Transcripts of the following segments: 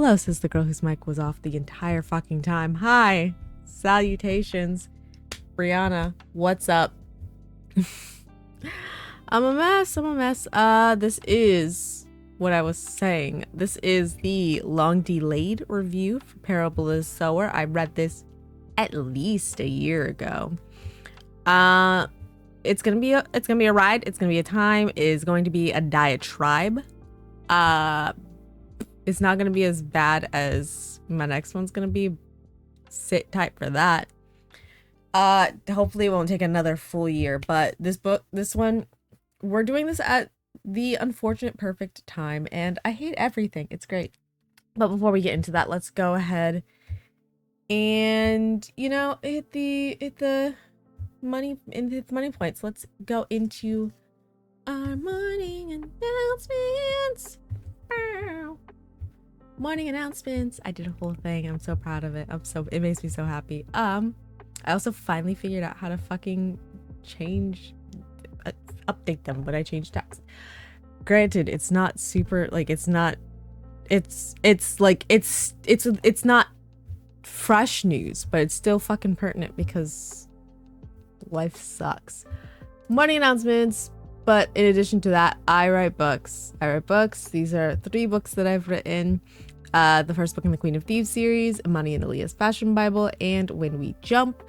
hello, says the girl whose mic was off the entire fucking time. Hi. Salutations. Brianna, what's up? I'm a mess. This is what I was saying. This is the long delayed review for Parable of the Sower. I read this at least a year ago. It's gonna be a ride. It's gonna be a time. It's going to be a diatribe. It's not gonna be as bad as my next one's gonna be. Sit tight for that. Hopefully it won't take another full year, but this one, we're doing this at the unfortunate perfect time, and I hate everything. It's great. But before we get into that, let's go ahead and, you know, hit the money points. Let's go into our morning announcements. Morning announcements. I did a whole thing. I'm so proud of it. It makes me so happy. I also finally figured out how to fucking update them when I change text. Granted, it's not super, like, it's not fresh news, but it's still fucking pertinent because life sucks. Morning announcements. But in addition to that, I write books. These are 3 books that I've written. The first book in the Queen of Thieves series, Imani and Aaliyah's Fashion Bible, and When We Jump.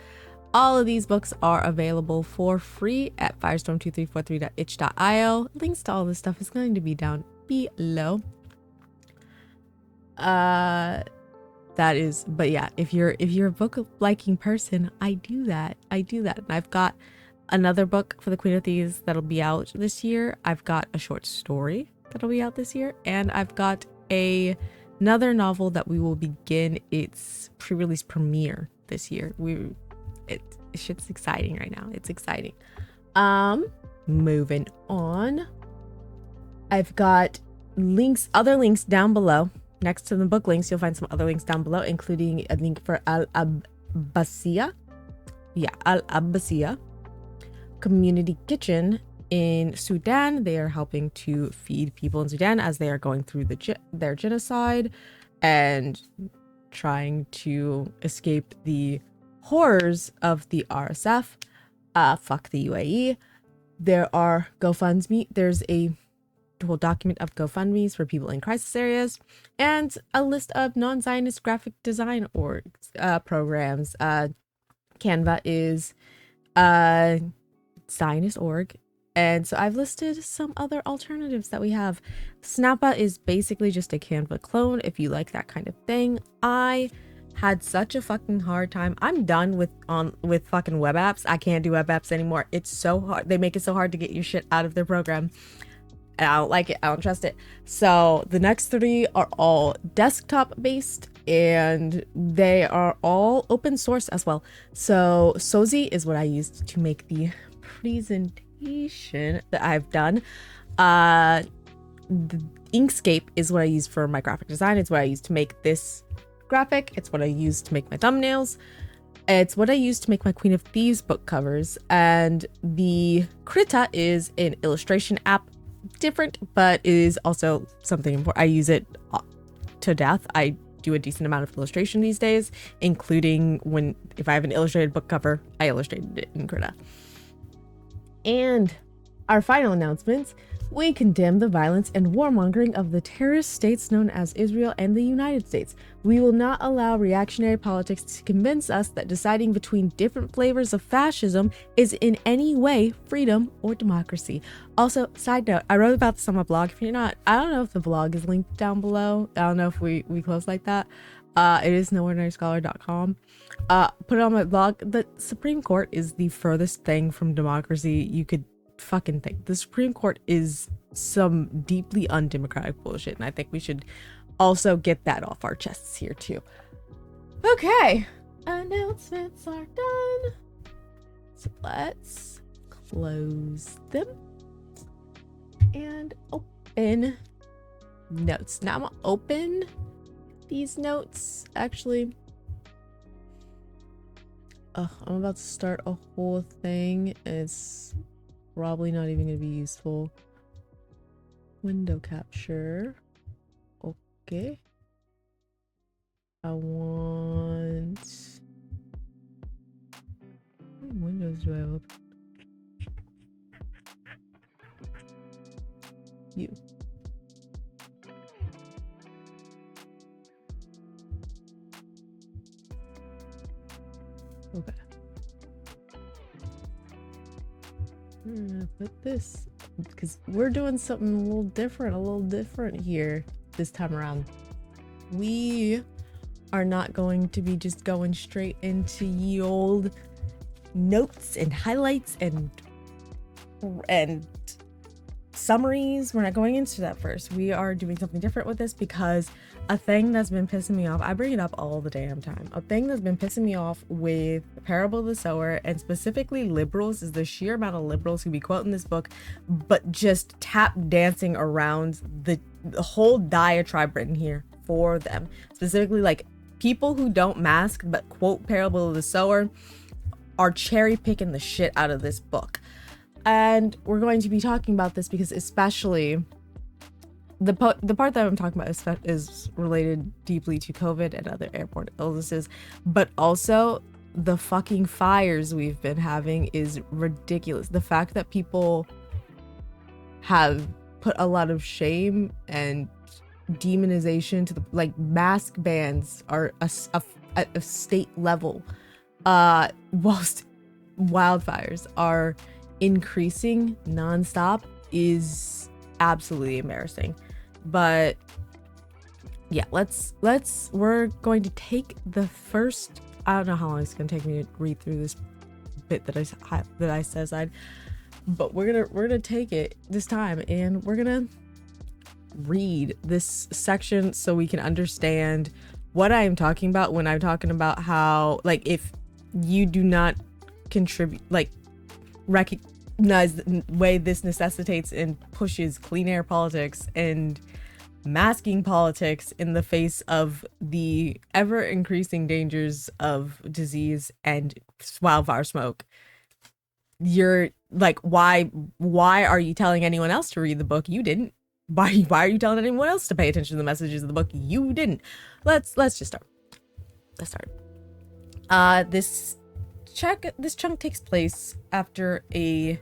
All of these books are available for free at firestorm2343.itch.io. Links to all this stuff is going to be down below. But yeah, if you're a book liking person, I do that. And I've got another book for the Queen of Thieves that'll be out this year. I've got a short story that'll be out this year, and I've got another novel that we will begin its pre-release premiere this year. Shit's exciting right now. It's exciting. Moving on. I've got other links down below. Next to the book links, you'll find some other links down below, including a link for Al-Abbasia. Yeah, Al-Abbasia Community Kitchen in Sudan. They are helping to feed people in Sudan as they are going through their genocide and trying to escape the horrors of the RSF. Fuck the UAE. There are GoFundMe. There's a whole document of GoFundMes for people in crisis areas, and a list of non-Zionist graphic design programs. Canva is Zionist org, and so I've listed some other alternatives that we have. Snappa is basically just a Canva clone if you like that kind of thing. I had such a fucking hard time. I'm done with fucking web apps. I can't do web apps anymore. It's so hard. They make it so hard to get your shit out of their program, and I don't like it. I don't trust it. So the next 3 are all desktop based, and they are all open source as well. So Sozi is what I used to make the presentation that I've done. The Inkscape is what I use for my graphic design. It's what I use to make this graphic. It's what I use to make my thumbnails. It's what I use to make my Queen of Thieves book covers. And the Krita is an illustration app. Different, but it is also something important. I use it to death. I do a decent amount of illustration these days, including if I have an illustrated book cover, I illustrated it in Krita. And our final announcements: we condemn the violence and warmongering of the terrorist states known as Israel and the United States. We will not allow reactionary politics to convince us that deciding between different flavors of fascism is in any way freedom or democracy. Also, side note, I wrote about this on my blog. If you're not, I don't know if the blog is linked down below. I don't know if we close like that. It is noordinaryscholar.com. Put it on my blog. The Supreme Court is the furthest thing from democracy you could fucking think. The Supreme Court is some deeply undemocratic bullshit, and I think we should also get that off our chests here too. Okay, announcements are done, so let's close them and open notes. Now I'm gonna open these notes. Actually, I'm about to start a whole thing, and it's probably not even going to be useful. Window capture. Okay. I want... What windows do I have open? You. Okay. I'm gonna put this because we're doing something a little different here this time around. We are not going to be just going straight into ye old notes and highlights and summaries. We're not going into that first. We are doing something different with this because a thing that's been pissing me off, I bring it up all the damn time, a thing that's been pissing me off with Parable of the Sower and specifically liberals is the sheer amount of liberals who be quoting this book but just tap dancing around the whole diatribe written here for them. Specifically, like, people who don't mask but quote Parable of the Sower are cherry picking the shit out of this book. And we're going to be talking about this because especially the part that I'm talking about is related deeply to COVID and other airborne illnesses, but also the fucking fires we've been having is ridiculous. The fact that people have put a lot of shame and demonization to the, like, mask bans are at a state level, whilst wildfires are increasing nonstop is absolutely embarrassing. But yeah, we're going to take the first, I don't know how long it's gonna take me to read through this bit that I set aside, but we're gonna take it this time and we're gonna read this section so we can understand what I am talking about when I'm talking about how, like, if you do not contribute, like, recognize the way this necessitates and pushes clean air politics and masking politics in the face of the ever increasing dangers of disease and wildfire smoke. You're like, why are you telling anyone else to read the book? You didn't. Why are you telling anyone else to pay attention to the messages of the book? You didn't. Let's just start. Let's start. This chunk takes place after a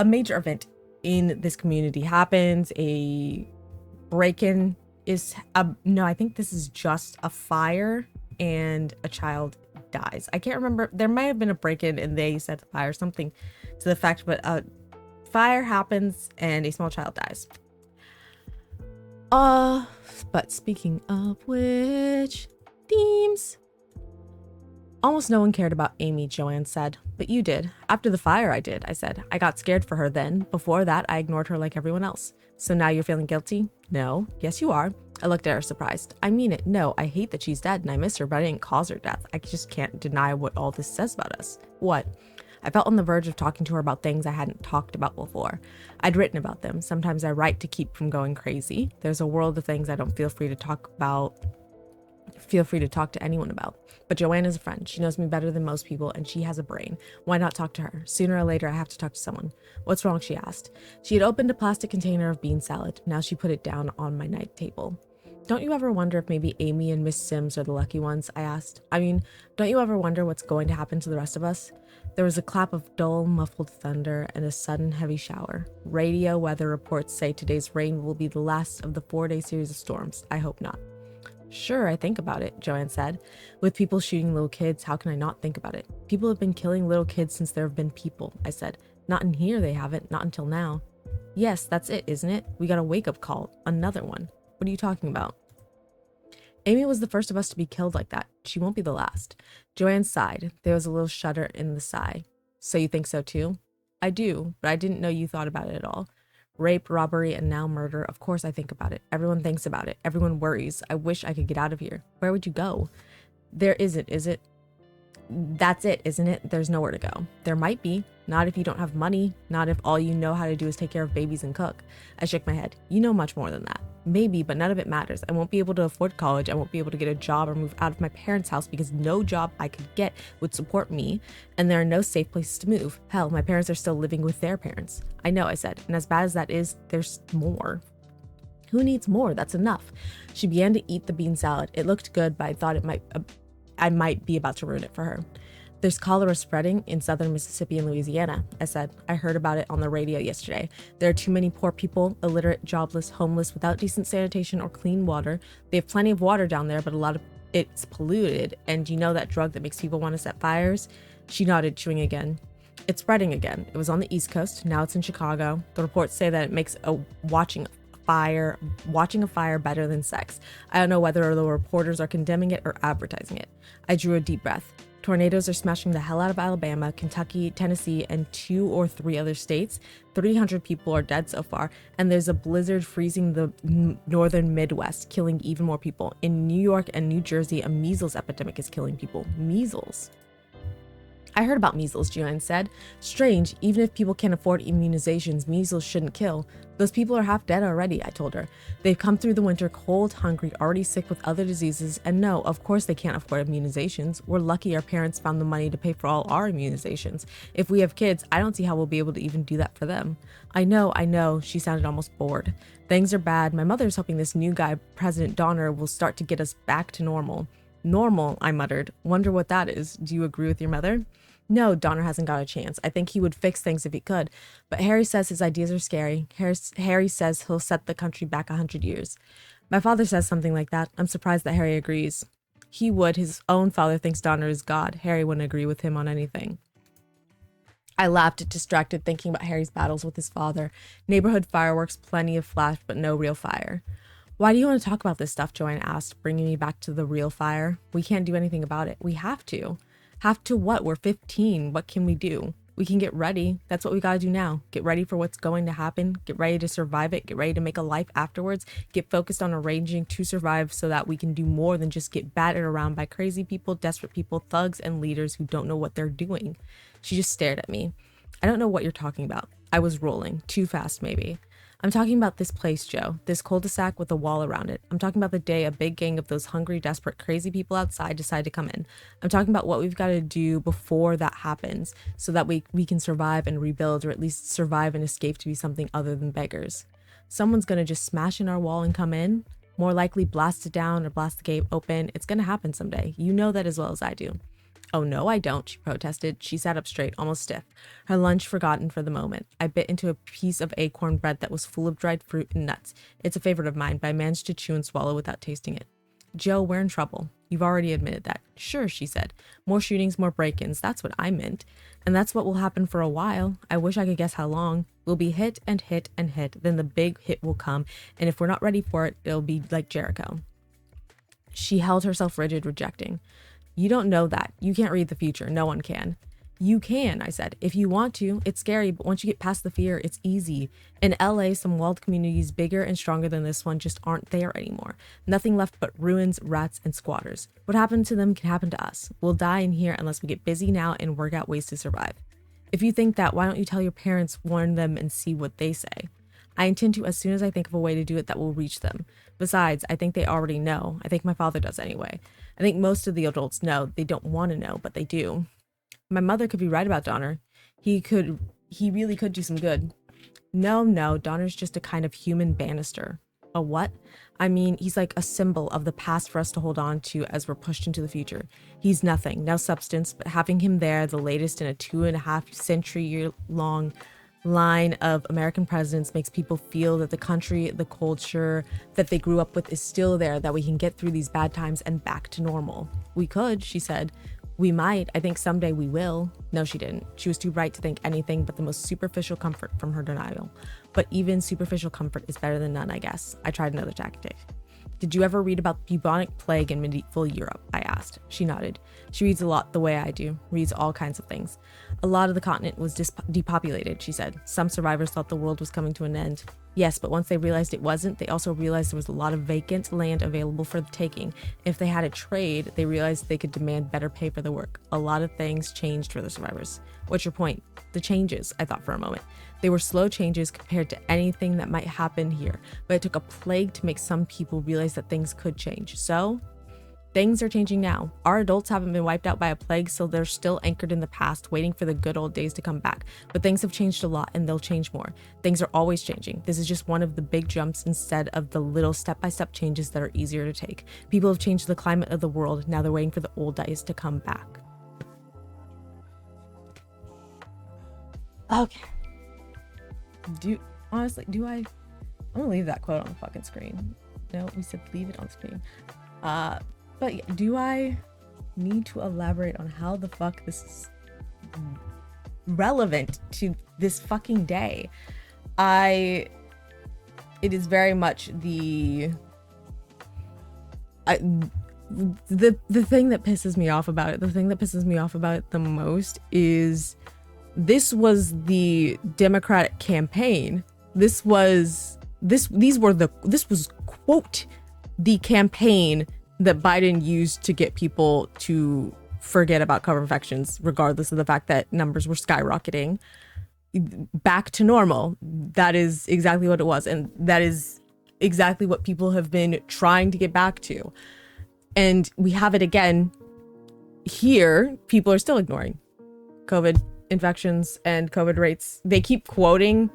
major event in this community happens. A break-in is no, I think this is just a fire and a child dies. I can't remember. There might have been a break-in and they set the fire, something to the fact, but fire happens and a small child dies. But speaking of which, themes. Almost no one cared about Amy, Joanne said. But you did. After the fire, I did, I said. I got scared for her then. Before that, I ignored her like everyone else. So now you're feeling guilty? No. Yes, you are. I looked at her surprised. I mean it. No, I hate that she's dead and I miss her, but I didn't cause her death. I just can't deny what all this says about us. What? I felt on the verge of talking to her about things I hadn't talked about before. I'd written about them. Sometimes I write to keep from going crazy. There's a world of things I don't feel free to talk to anyone about. But Joanne is a friend. She knows me better than most people and she has a brain. Why not talk to her? Sooner or later I have to talk to someone. What's wrong? She asked. She had opened a plastic container of bean salad. Now she put it down on my night table. Don't you ever wonder if maybe Amy and Miss Sims are the lucky ones? I asked. I mean, don't you ever wonder what's going to happen to the rest of us? There was a clap of dull, muffled thunder and a sudden heavy shower. Radio weather reports say today's rain will be the last of the 4-day series of storms. I hope not. Sure, I think about it, Joanne said. With people shooting little kids, how can I not think about it? People have been killing little kids since there have been people, I said. Not in here they haven't, not until now. Yes, that's it, isn't it? We got a wake-up call. Another one. What are you talking about? Amy was the first of us to be killed like that. She won't be the last. Joanne sighed. There was a little shudder in the sigh. So you think so too? I do, but I didn't know you thought about it at all. Rape, robbery, and now murder. Of course I think about it. Everyone thinks about it. Everyone worries. I wish I could get out of here. Where would you go? There isn't, is it? That's it, isn't it? There's nowhere to go. There might be. Not if you don't have money. Not if all you know how to do is take care of babies and cook. I shook my head. You know much more than that. Maybe, but none of it matters. I won't be able to afford college. I won't be able to get a job or move out of my parents' house because no job I could get would support me, and there are no safe places to move. Hell, my parents are still living with their parents. I know, I said, and as bad as that is, there's more. Who needs more? That's enough. She began to eat the bean salad. It looked good, but I thought I might be about to ruin it for her. There's cholera spreading in southern Mississippi and Louisiana, I said. I heard about it on the radio yesterday. There are too many poor people, illiterate, jobless, homeless, without decent sanitation or clean water. They have plenty of water down there, but a lot of it's polluted. And you know that drug that makes people want to set fires? She nodded, chewing again. It's spreading again. It was on the East Coast. Now it's in Chicago. The reports say that it makes watching a fire better than sex. I don't know whether the reporters are condemning it or advertising it. I drew a deep breath. Tornadoes are smashing the hell out of Alabama, Kentucky, Tennessee, and 2 or 3 other states. 300 people are dead so far, and there's a blizzard freezing the northern Midwest, killing even more people. In New York and New Jersey, a measles epidemic is killing people. Measles. I heard about measles, Joanne said. Strange, even if people can't afford immunizations, measles shouldn't kill. Those people are half dead already, I told her. They've come through the winter cold, hungry, already sick with other diseases, and no, of course they can't afford immunizations. We're lucky our parents found the money to pay for all our immunizations. If we have kids, I don't see how we'll be able to even do that for them. I know, she sounded almost bored. Things are bad. My mother's hoping this new guy, President Donner, will start to get us back to normal. Normal, I muttered. Wonder what that is. Do you agree with your mother? No, Donner hasn't got a chance. I think he would fix things if he could. But Harry says his ideas are scary. Harry says he'll set the country back 100 years. My father says something like that. I'm surprised that Harry agrees. He would. His own father thinks Donner is God. Harry wouldn't agree with him on anything. I laughed, distracted, thinking about Harry's battles with his father. Neighborhood fireworks, plenty of flash, but no real fire. Why do you want to talk about this stuff? Joanne asked, bringing me back to the real fire. We can't do anything about it. We have to. Have to what? We're 15. What can we do? We can get ready. That's what we got to do now. Get ready for what's going to happen. Get ready to survive it. Get ready to make a life afterwards. Get focused on arranging to survive so that we can do more than just get battered around by crazy people, desperate people, thugs, and leaders who don't know what they're doing. She just stared at me. I don't know what you're talking about. I was rolling. Too fast, maybe. I'm talking about this place, Joe. This cul-de-sac with a wall around it. I'm talking about the day a big gang of those hungry, desperate, crazy people outside decide to come in. I'm talking about what we've got to do before that happens so that we can survive and rebuild, or at least survive and escape to be something other than beggars. Someone's going to just smash in our wall and come in. More likely blast it down or blast the gate open. It's going to happen someday. You know that as well as I do. Oh, no, I don't, she protested. She sat up straight, almost stiff, her lunch forgotten for the moment. I bit into a piece of acorn bread that was full of dried fruit and nuts. It's a favorite of mine, but I managed to chew and swallow without tasting it. Joe, we're in trouble. You've already admitted that. Sure, she said. More shootings, more break-ins. That's what I meant. And that's what will happen for a while. I wish I could guess how long. We'll be hit and hit and hit. Then the big hit will come. And if we're not ready for it, it'll be like Jericho. She held herself rigid, rejecting. You don't know that. You can't read the future. No one can. You can, I said. If you want to. It's scary, but once you get past the fear, it's easy. In LA, some walled communities bigger and stronger than this one just aren't there anymore. Nothing left but ruins, rats, and squatters. What happened to them can happen to us. We'll die in here unless we get busy now and work out ways to survive. If you think that, why don't you tell your parents, warn them, and see what they say? I intend to as soon as I think of a way to do it that will reach them. Besides, I think they already know. I think my father does anyway. I think most of the adults know. They don't want to know, but they do. My mother could be right about Donner. He really could do some good. No, Donner's just a kind of human banister. A what? I mean, he's like a symbol of the past for us to hold on to as we're pushed into the future. He's nothing, no substance, but having him there, the latest in a 2.5 century long line of American presidents, makes people feel that the country, the culture that they grew up with is still there, that we can get through these bad times and back to normal. We could, she said. We might. I think someday we will. No, she didn't. She was too bright to think anything but the most superficial comfort from her denial. But even superficial comfort is better than none, I guess. I tried another tactic. Did you ever read about the bubonic plague in medieval Europe? I asked. She nodded. She reads a lot the way I do, reads all kinds of things. A lot of the continent was depopulated, she said. Some survivors thought the world was coming to an end. Yes, but once they realized it wasn't, they also realized there was a lot of vacant land available for the taking. If they had a trade, they realized they could demand better pay for the work. A lot of things changed for the survivors. What's your point? The changes, I thought for a moment. They were slow changes compared to anything that might happen here, but it took a plague to make some people realize that things could change. So, Things are changing now. Our adults haven't been wiped out by a plague, so they're still anchored in the past, waiting for the good old days to come back. But things have changed a lot, and they'll change more. Things are always changing. This is just one of the big jumps instead of the little step-by-step changes that are easier to take. People have changed the climate of the world. Now they're waiting for the old days to come back. Okay. I'm gonna leave that quote on the fucking screen. No, we said leave it on screen. But yeah, do I need to elaborate on how the fuck this is relevant to this fucking day? It is very much the thing that pisses me off about it. The thing that pisses me off about it the most is this was the Democratic campaign. This was quote the campaign that Biden used to get people to forget about COVID infections, regardless of the fact that numbers were skyrocketing back to normal. That is exactly what it was. And that is exactly what people have been trying to get back to. And we have it again here. People are still ignoring COVID infections and COVID rates. They keep quoting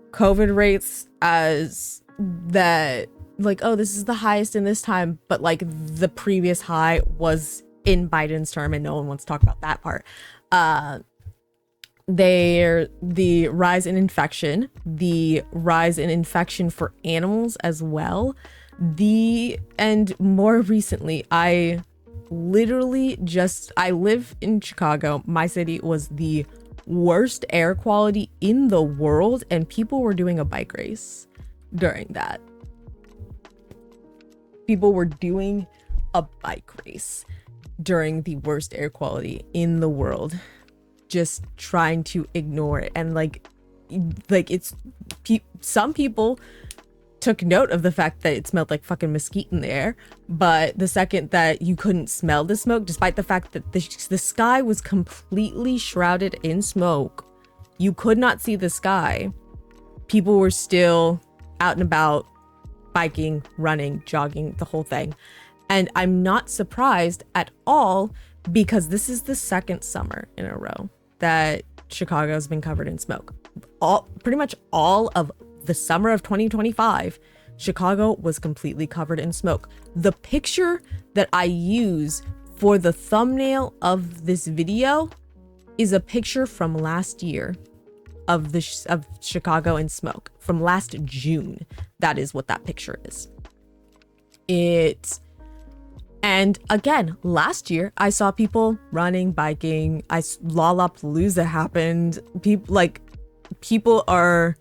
COVID rates as that, like, oh, this is the highest in this time, but like the previous high was in Biden's term, and no one wants to talk about that part. The rise in infection for animals as well. And more recently, I live in Chicago. My city was the worst air quality in the world, and people were doing a bike race during that. People were doing a bike race during the worst air quality in the world, just trying to ignore it. And like it's some people took note of the fact that it smelled like fucking mesquite in the air, but the second that you couldn't smell the smoke, despite the fact that the sky was completely shrouded in smoke, you could not see the sky, people were still out and about, biking, running, jogging, the whole thing. And I'm not surprised at all, because this is the second summer in a row that Chicago has been covered in smoke. Pretty much all of the summer of 2025, Chicago was completely covered in smoke. The picture that I use for the thumbnail of this video is a picture from last year of Chicago in smoke from last June. That is what that picture is. And again, last year I saw people running, biking. Lollapalooza happened. People are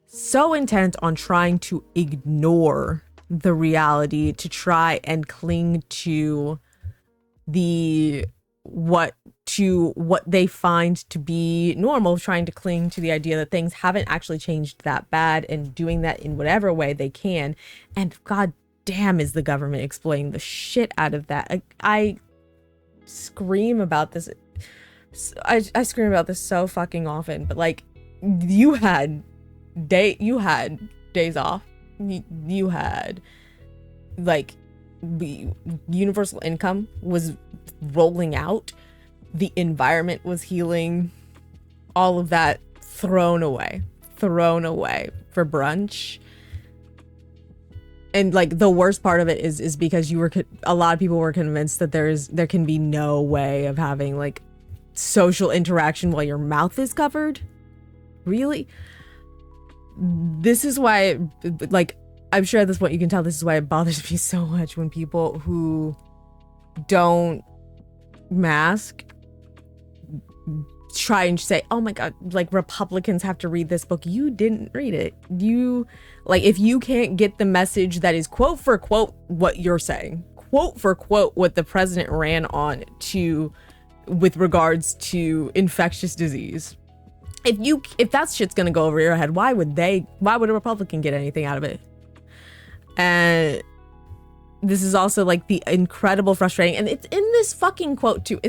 so intent on trying to ignore the reality, to try and cling to what they find to be normal, trying to cling to the idea that things haven't actually changed that bad, and doing that in whatever way they can. And god damn, is the government exploiting the shit out of that. I scream about this. I scream about this so fucking often, but like, you had days off. You had like universal income was rolling out. The environment was healing. All of that thrown away for brunch. And like the worst part of it is because a lot of people were convinced that there can be no way of having like social interaction while your mouth is covered. Really? This is why, like, I'm sure at this point you can tell this is why it bothers me so much when people who don't mask try and say, oh my god, like Republicans have to read this book. You didn't read it. If you can't get the message that is quote for quote what you're saying, quote for quote what the president ran on to with regards to infectious disease, if that shit's gonna go over your head, why would a Republican get anything out of it? And this is also like the incredible frustrating, and it's in this fucking quote too.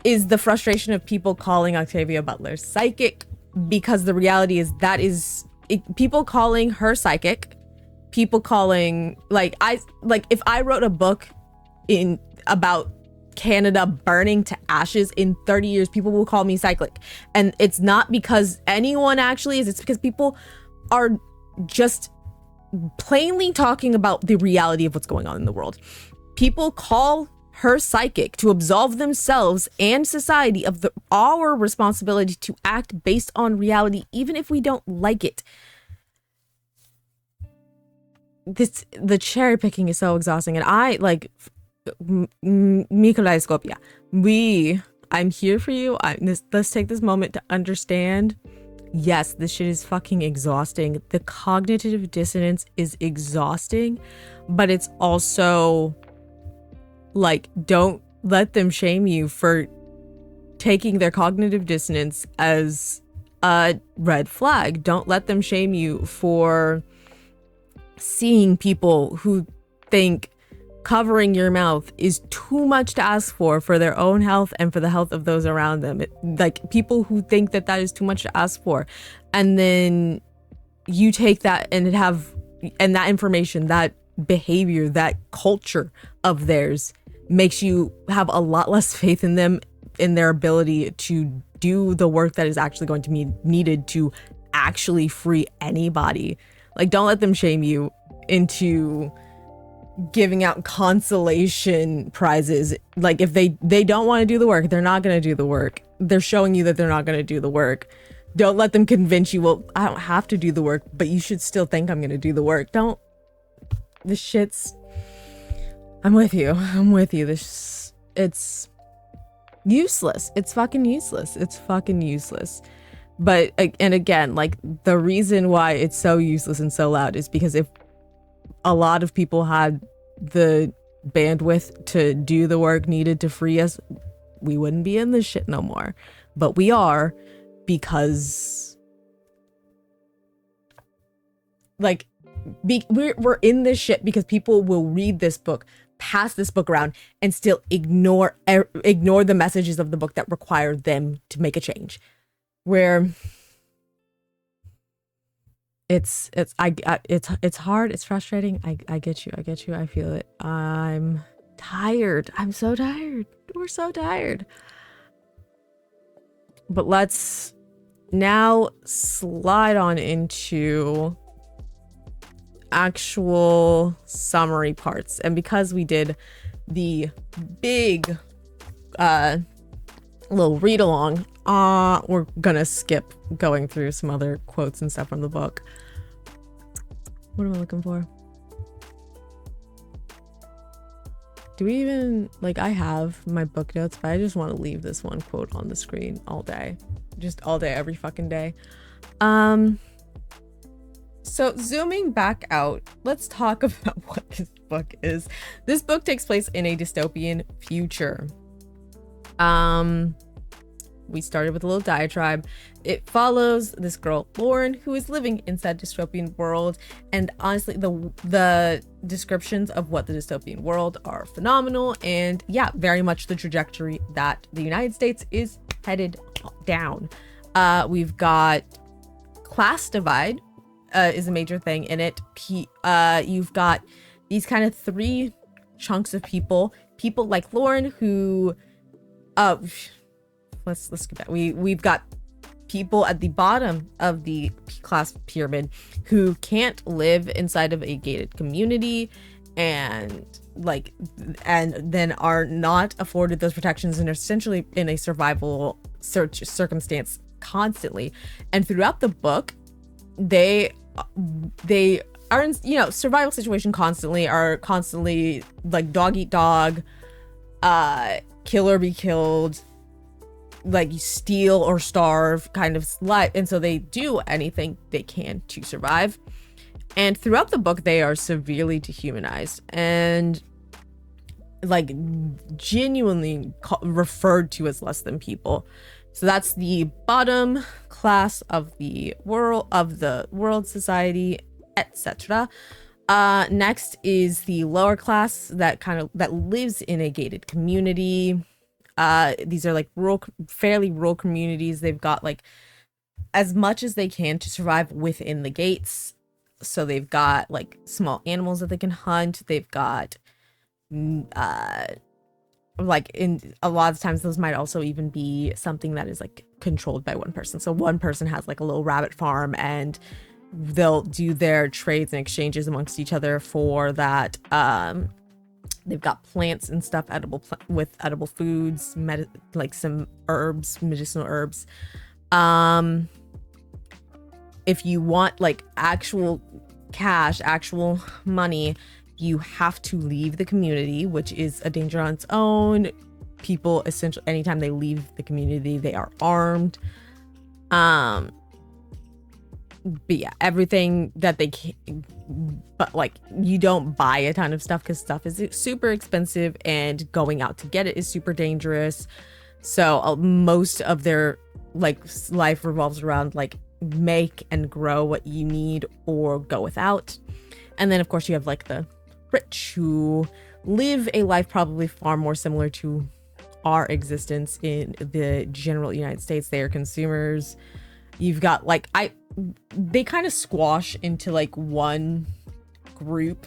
Is the frustration of people calling Octavia Butler psychic, because the reality is people calling her psychic, people calling, like, if I wrote a book about Canada burning to ashes in 30 years, people will call me cyclic. And it's not because anyone actually is, it's because people are just plainly talking about the reality of what's going on in the world. People call her psychic to absolve themselves and society of our responsibility to act based on reality, even if we don't like it. The cherry picking is so exhausting, and I like Mikolai Skopia. I'm here for you. Let's take this moment to understand. Yes, this shit is fucking exhausting. The cognitive dissonance is exhausting, but it's also like, don't let them shame you for taking their cognitive dissonance as a red flag. Don't let them shame you for seeing people who think covering your mouth is too much to ask for their own health and for the health of those around them. Like, people who think that is too much to ask for, and then you take that and that information, that behavior, that culture of theirs makes you have a lot less faith in them, in their ability to do the work that is actually going to be needed to actually free anybody. Like, don't let them shame you into giving out consolation prizes. Like, if they don't want to do the work, they're not going to do the work. They're showing you that they're not going to do the work. Don't let them convince you, well, I don't have to do the work, but you should still think I'm going to do the work. This shit's, I'm with you. It's useless. It's fucking useless. But, and again, like, the reason why it's so useless and so loud is because if a lot of people had the bandwidth to do the work needed to free us, we wouldn't be in this shit no more. But we are, because like, we're in this shit because people will read this book, pass this book around, and still ignore the messages of the book that require them to make a change. Where it's hard, it's frustrating. I get you, I feel it. I'm tired. I'm so tired. We're so tired. But let's now slide on into actual summary parts. And because we did the big little read along, we're gonna skip going through some other quotes and stuff from the book. What am I looking for? Do we even, like, I have my book notes, but I just want to leave this one quote on the screen all day. Just all day, every fucking day. So zooming back out, let's talk about what this book is. This book takes place in a dystopian future. We started with a little diatribe. It follows this girl, Lauren, who is living in said dystopian world. And honestly, the descriptions of what the dystopian world are phenomenal. And yeah, very much the trajectory that the United States is headed down. We've got class divide is a major thing in it. You've got these kind of three chunks of people like Lauren who let's get that. We've got people at the bottom of the class pyramid who can't live inside of a gated community and then are not afforded those protections and are essentially in a survival circumstance constantly. And throughout the book, they are in, survival situation constantly, are constantly like dog eat dog, kill or be killed, like steal or starve kind of life. And so they do anything they can to survive. And throughout the book, they are severely dehumanized and like genuinely referred to as less than people. So that's the bottom class of the world society, etc. Next is the lower class that lives in a gated community. These are like fairly rural communities. They've got like as much as they can to survive within the gates. So they've got like small animals that they can hunt. They've got like in a lot of times those might also even be something that is like controlled by one person. So one person has like a little rabbit farm, and they'll do their trades and exchanges amongst each other for that. They've got plants and stuff, with edible foods, like some herbs, medicinal herbs. If you want like actual cash, actual money, you have to leave the community, which is a danger on its own. People essentially, anytime they leave the community, they are armed. But yeah, everything that they can, but like you don't buy a ton of stuff because stuff is super expensive, and going out to get it is super dangerous. So most of their like life revolves around like make and grow what you need or go without. And then of course you have like the rich who live a life probably far more similar to our existence in the general United States. They are consumers. You've got like they kind of squash into like one group,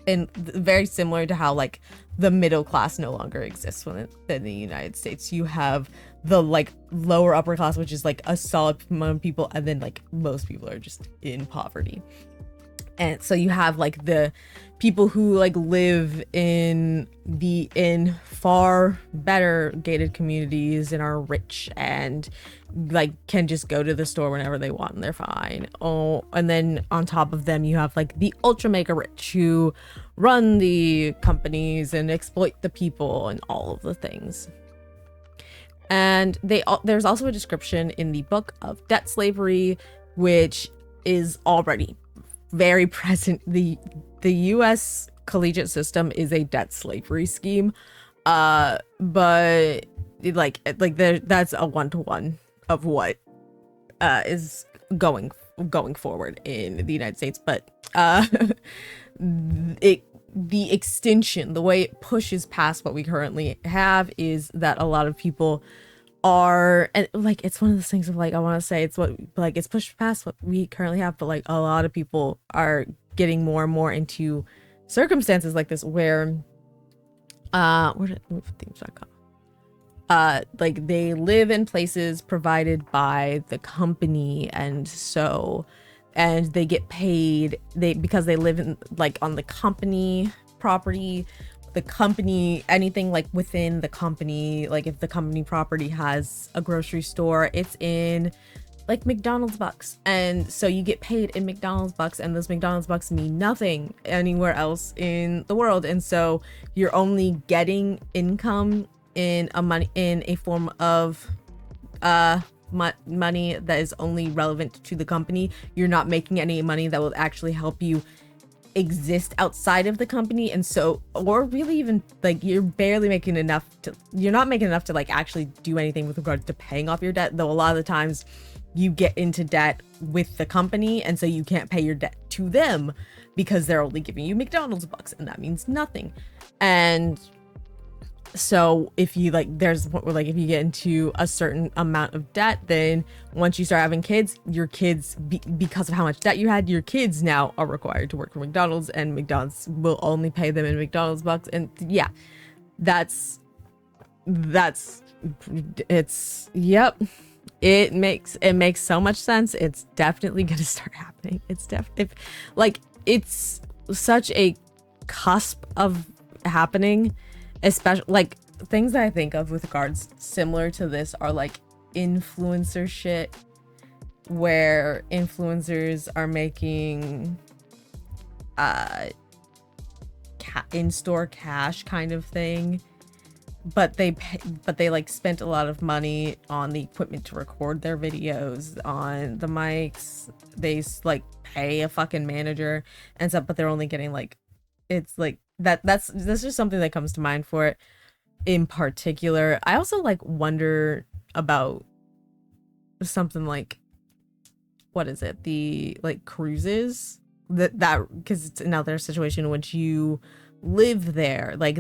and very similar to how like the middle class no longer exists in the United States. You have the like lower upper class, which is like a solid amount of people, and then like most people are just in poverty. And so you have like the people who like live in far better gated communities and are rich and like can just go to the store whenever they want and they're fine. Oh, and then on top of them you have like the ultra mega rich who run the companies and exploit the people and all of the things. And there's also a description in the book of debt slavery, which is already very present. The US collegiate system is a debt slavery scheme, but that's a one-to-one of what is going forward in the United States. But the extension, the way it pushes past what we currently have, is that a lot of people are, and like it's one of those things of like I want to say it's what like it's pushed past what we currently have, but like a lot of people are getting more and more into circumstances like this where where did things back up? Like they live in places provided by the company, and they get paid because they live in like on the company property. The company, anything like within the company, like if the company property has a grocery store, it's in like McDonald's bucks, and so you get paid in McDonald's bucks, and those McDonald's bucks mean nothing anywhere else in the world, and so you're only getting income in a form of money that is only relevant to the company. You're not making any money that will actually help you exist outside of the company, and so, or really even like you're not making enough to like actually do anything with regard to paying off your debt, though a lot of the times you get into debt with the company, and so you can't pay your debt to them because they're only giving you McDonald's bucks, and that means nothing. And so if you like if you get into a certain amount of debt, then once you start having kids, your kids because of how much debt you had, your kids now are required to work for McDonald's, and McDonald's will only pay them in McDonald's bucks. And yeah, that's yep, it makes so much sense. It's definitely gonna start happening. It's such a cusp of happening. Especially like things that I think of with regards similar to this are like influencer shit, where influencers are making in-store cash kind of thing, but they like spent a lot of money on the equipment to record their videos, on the mics. They like pay a fucking manager and stuff, but they're only getting like, it's like that's just something that comes to mind for it in particular. I also like wonder about something like, what is it, the like cruises that because it's another situation in which you live there, like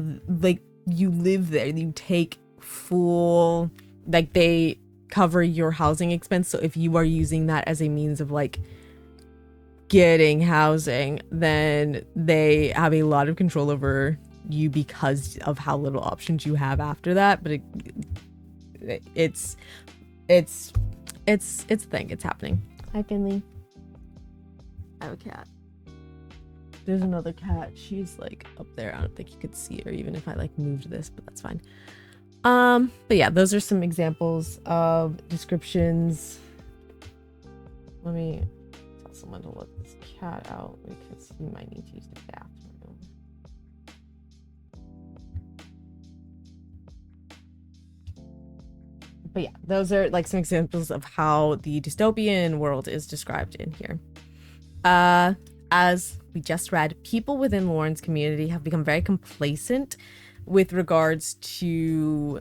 you live there, you take full, like they cover your housing expense. So if you are using that as a means of like getting housing, then they have a lot of control over you because of how little options you have after that. But it's a thing. It's happening. Hi, Finley. I have a cat. There's another cat. She's like up there. I don't think you could see her even if I like moved this, but that's fine. But yeah, those are some examples of descriptions. Let me tell someone to let this cat out because he might need to use the bathroom. But yeah, those are like some examples of how the dystopian world is described in here. As we just read, people within Lauren's community have become very complacent with regards to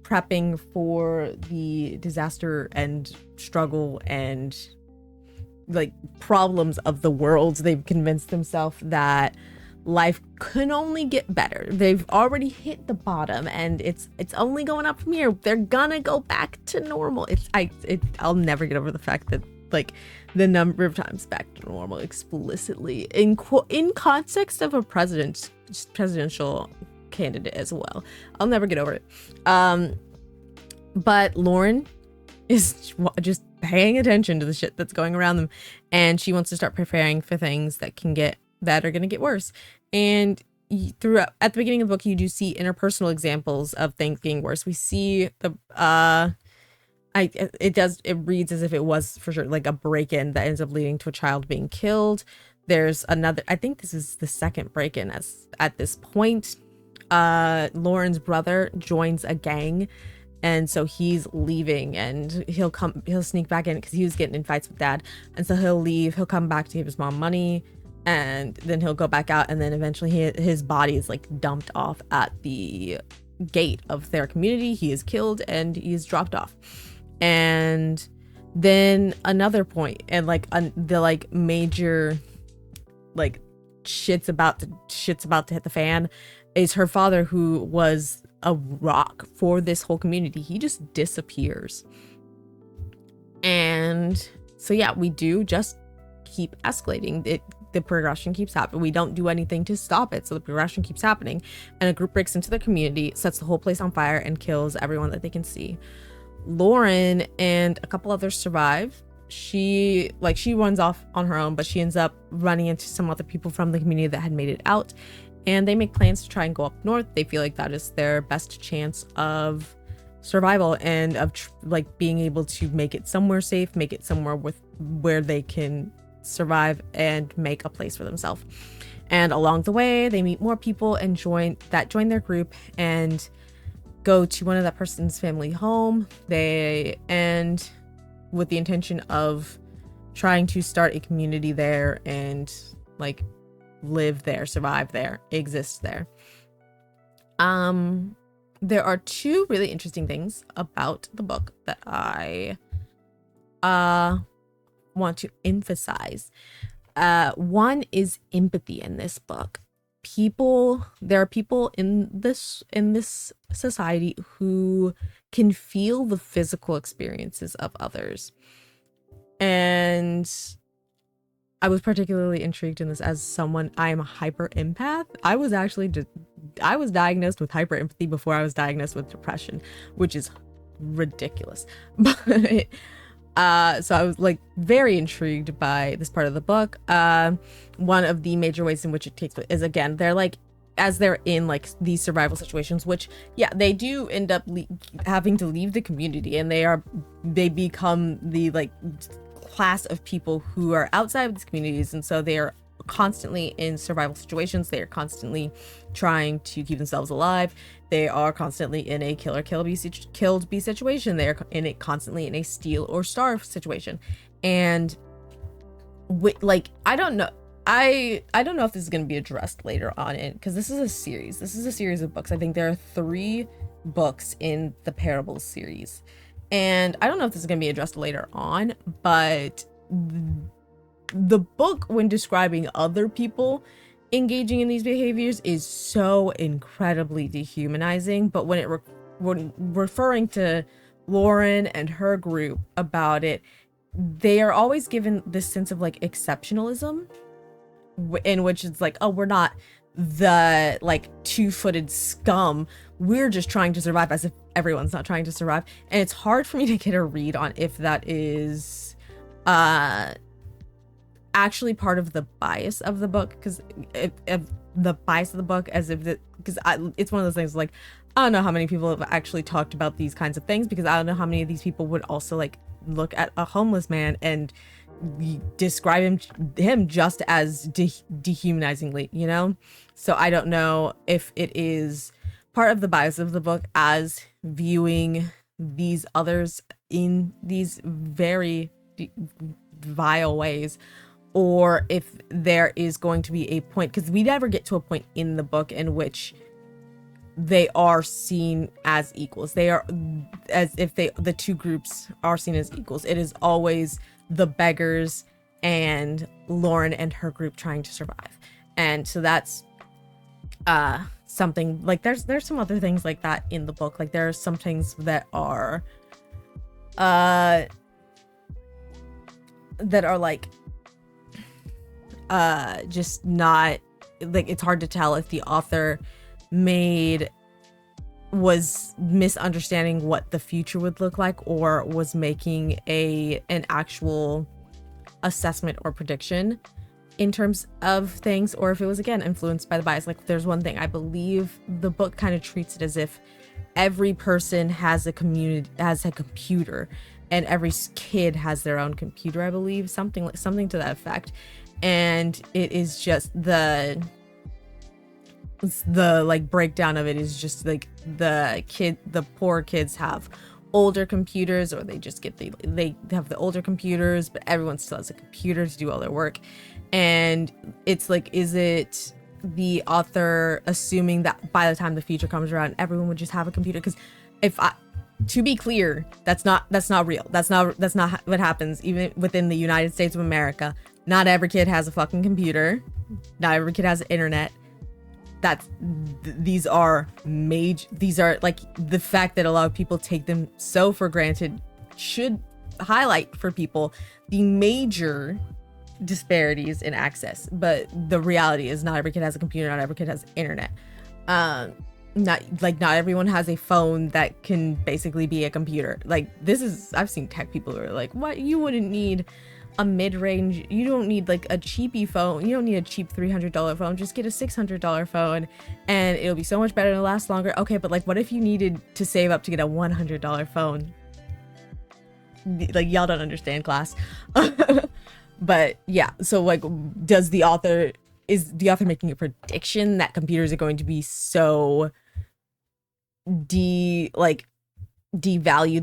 prepping for the disaster and struggle and like problems of the world. They've convinced themselves that life can only get better. They've already hit the bottom and it's only going up from here. They're gonna go back to normal. I'll never get over the fact that like the number of times back to normal explicitly in context of a presidential candidate as well. I'll never get over it. But Lauren is just paying attention to the shit that's going around them, and she wants to start preparing for things that are going to get worse. And throughout at the beginning of the book, you do see interpersonal examples of things getting worse. We see the it reads as if it was for sure like a break-in that ends up leading to a child being killed. There's another, I think this is the second break-in at this point. Lauren's brother joins a gang, and so he's leaving, and he'll sneak back in because he was getting in fights with dad, and so he'll leave, he'll come back to give his mom money, and then he'll go back out, and then eventually his body is like dumped off at the gate of their community. He is killed and he is dropped off. And then another point, and like the like major like shit's about to hit the fan, is her father, who was a rock for this whole community. He just disappears. And so yeah, we do just keep escalating it. The progression keeps happening. We don't do anything to stop it, so the progression keeps happening, and a group breaks into their community, sets the whole place on fire, and kills everyone that they can see. Lauren and a couple others survive. She runs off on her own, but she ends up running into some other people from the community that had made it out, and they make plans to try and go up north. They feel like that is their best chance of survival and of being able to make it somewhere safe, make it somewhere where they can survive and make a place for themselves. And along the way, they meet more people and join their group and go to one of that person's family home. And with the intention of trying to start a community there and like live there, survive there, exist there. There are two really interesting things about the book that I want to emphasize. One is empathy in this book. There are people in this society who can feel the physical experiences of others. And I was particularly intrigued in this as someone, I am a hyper empath. I was diagnosed with hyper empathy before I was diagnosed with depression, which is ridiculous. But so I was like very intrigued by this part of the book. One of the major ways in which it takes place is, again, they're like, as they're in like these survival situations, which yeah, they do end up having to leave the community, and they become the like class of people who are outside of these communities, and so they are constantly in survival situations. They are constantly trying to keep themselves alive. They are constantly in a kill or killed be situation. They are constantly in a steal or starve situation. And I don't know. I don't know if this is going to be addressed later on because this is a series. This is a series of books. I think there are 3 books in the Parables series. And I don't know if this is going to be addressed later on, but the book, when describing other people engaging in these behaviors, is so incredibly dehumanizing. But when referring to Lauren and her group about it, they are always given this sense of like exceptionalism, in which it's like, oh, we're not the like two-footed scum, we're just trying to survive, as if everyone's not trying to survive. And it's hard for me to get a read on if that is actually part of the bias of the book, because if the bias of the book, as if because it's one of those things like, I don't know how many people have actually talked about these kinds of things, because I don't know how many of these people would also like look at a homeless man and describe him just as dehumanizingly, you know? So I don't know if it is part of the bias of the book as viewing these others in these very vile ways, or if there is going to be a point, because we never get to a point in the book in which they are seen as equals. They are as if the two groups are seen as equals. It is always the beggars and Lauren and her group trying to survive. And so that's something like, there's some other things like that in the book. Like there are some things that are like just not like, it's hard to tell if the author was misunderstanding what the future would look like, or was making an actual assessment or prediction in terms of things, or if it was again influenced by the bias. Like there's one thing, I believe the book kind of treats it as if every person has a computer, and every kid has their own computer, I believe, something to that effect. And it is just the like breakdown of it is just like the poor kids have older computers, or they just get they have the older computers, but everyone still has a computer to do all their work. And it's like, is it the author assuming that by the time the future comes around, everyone would just have a computer? Because to be clear, that's not real. That's not what happens. Even within the United States of America, not every kid has a fucking computer. Not every kid has an internet. These are like, the fact that a lot of people take them so for granted should highlight for people the major disparities in access. But the reality is, not every kid has a computer, not every kid has internet. Not everyone has a phone that can basically be a computer. Like I've seen tech people who are like, what, you wouldn't need a mid-range, you don't need like a cheapy phone, you don't need a cheap $300 phone, just get a $600 phone and it'll be so much better and last longer. Okay, but like, what if you needed to save up to get a $100 phone? Like, y'all don't understand, class. But yeah, so like, is the author making a prediction that computers are going to be so devalued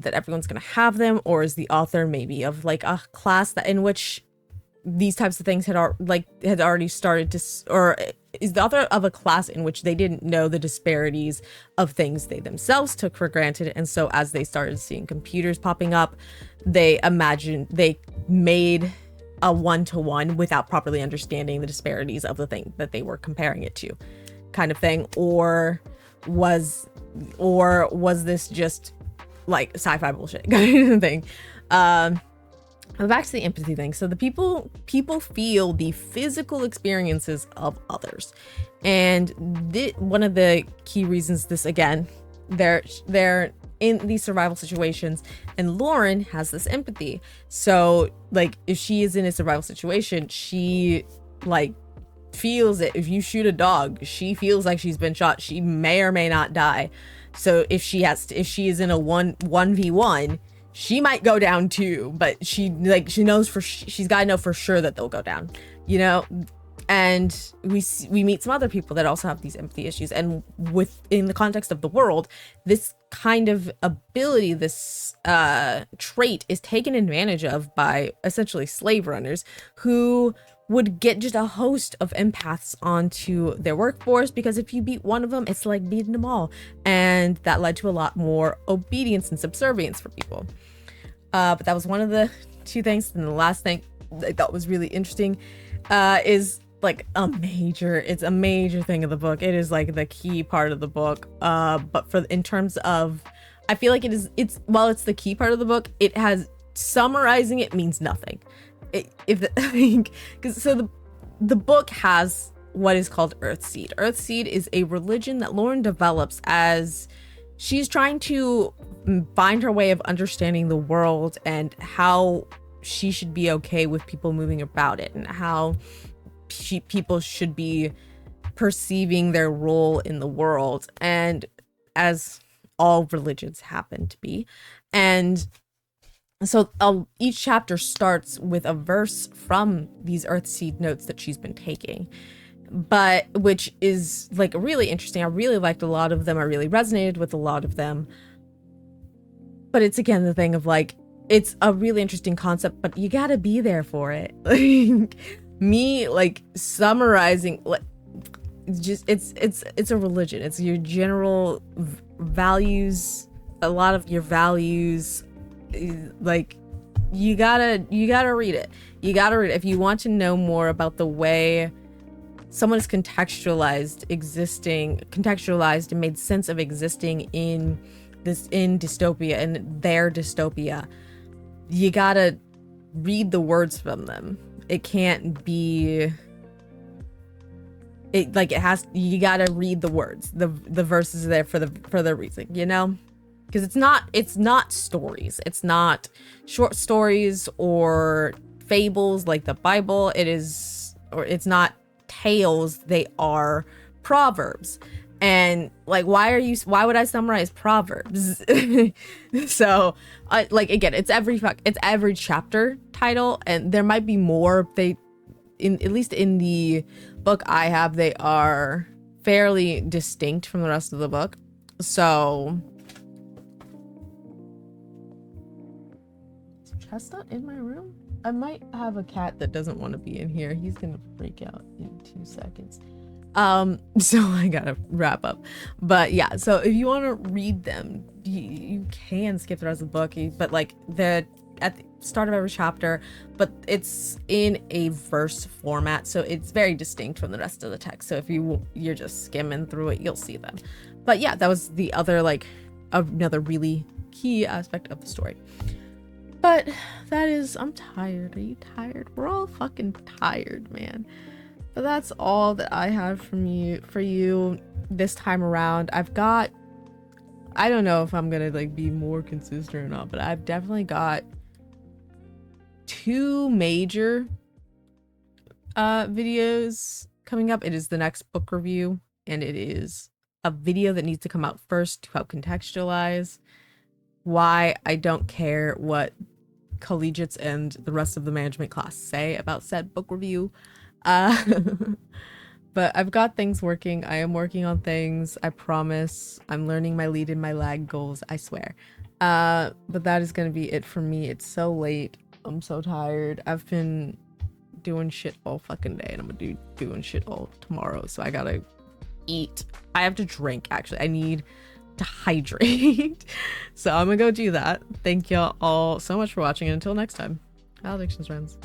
that everyone's going to have them? Or is the author maybe of like a class that in which these types of things had already started to, or is the author of a class in which they didn't know the disparities of things they themselves took for granted, and so as they started seeing computers popping up, they made a one-to-one without properly understanding the disparities of the thing that they were comparing it to, kind of thing? Or was this just like sci-fi bullshit kind of thing? Back to the empathy thing. So the people feel the physical experiences of others, and one of the key reasons this, again, they're in these survival situations, and Lauren has this empathy. So like, if she is in a survival situation, she like feels it. If you shoot a dog, she feels like she's been shot. She may or may not die. So if she is in a 1v1, she might go down too, but she's got to know for sure that they'll go down, you know? And we meet some other people that also have these empathy issues, and within the context of the world, this kind of ability, this trait, is taken advantage of by essentially slave runners who would get just a host of empaths onto their workforce, because if you beat one of them, it's like beating them all. And that led to a lot more obedience and subservience for people. But that was one of the two things. And the last thing I thought was really interesting is like it's a major thing of the book. It is like the key part of the book. But in terms of, I feel like it's the key part of the book, it has summarizing it means nothing. The book has what is called Earthseed. Earthseed is a religion that Lauren develops as she's trying to find her way of understanding the world and how she should be okay with people moving about it, and how people should be perceiving their role in the world, and as all religions happen to be. And so each chapter starts with a verse from these Earthseed notes that she's been taking, but which is like really interesting. I really liked a lot of them. I really resonated with a lot of them. But it's again the thing of like, it's a really interesting concept, but you gotta be there for it. Like me, like summarizing, like it's a religion. It's your general values, a lot of your values. Like you gotta read it. You gotta read it if you want to know more about the way someone is contextualized and made sense of existing in dystopia and their dystopia. You gotta read the words from them. It can't be you gotta read the words. The verses are there for the reason, you know? Because it's not stories. It's not short stories or fables like the Bible. It's not tales. They are proverbs. And like, why would I summarize proverbs? So again, it's every chapter title, and there might be more. At least in the book I have, they are fairly distinct from the rest of the book. So is Chestnut in my room? I might have a cat that doesn't want to be in here. He's gonna freak out in 2 seconds. So I gotta wrap up. But yeah, so if you want to read them, you can skip the rest of the book, but like at the start of every chapter, but it's in a verse format, so it's very distinct from the rest of the text. So if you're just skimming through it, you'll see them. But yeah, that was the other, like, another really key aspect of the story. But that is, I'm tired. Are you tired? We're all fucking tired, man. But that's all that I have for you this time around. I don't know if I'm gonna like be more consistent or not, but I've definitely got 2 major videos coming up. It is the next book review, and it is a video that needs to come out first to help contextualize why I don't care what collegiates and the rest of the management class say about said book review. But I've got things working. I am working on things. I promise. I'm learning my lead and my lag goals. I swear. But that is going to be it for me. It's so late. I'm so tired. I've been doing shit all fucking day, and I'm gonna be doing shit all tomorrow. So I gotta eat. I have to drink, actually. I need to hydrate. So I'm gonna go do that. Thank y'all all so much for watching, and until next time, Valedictions, friends.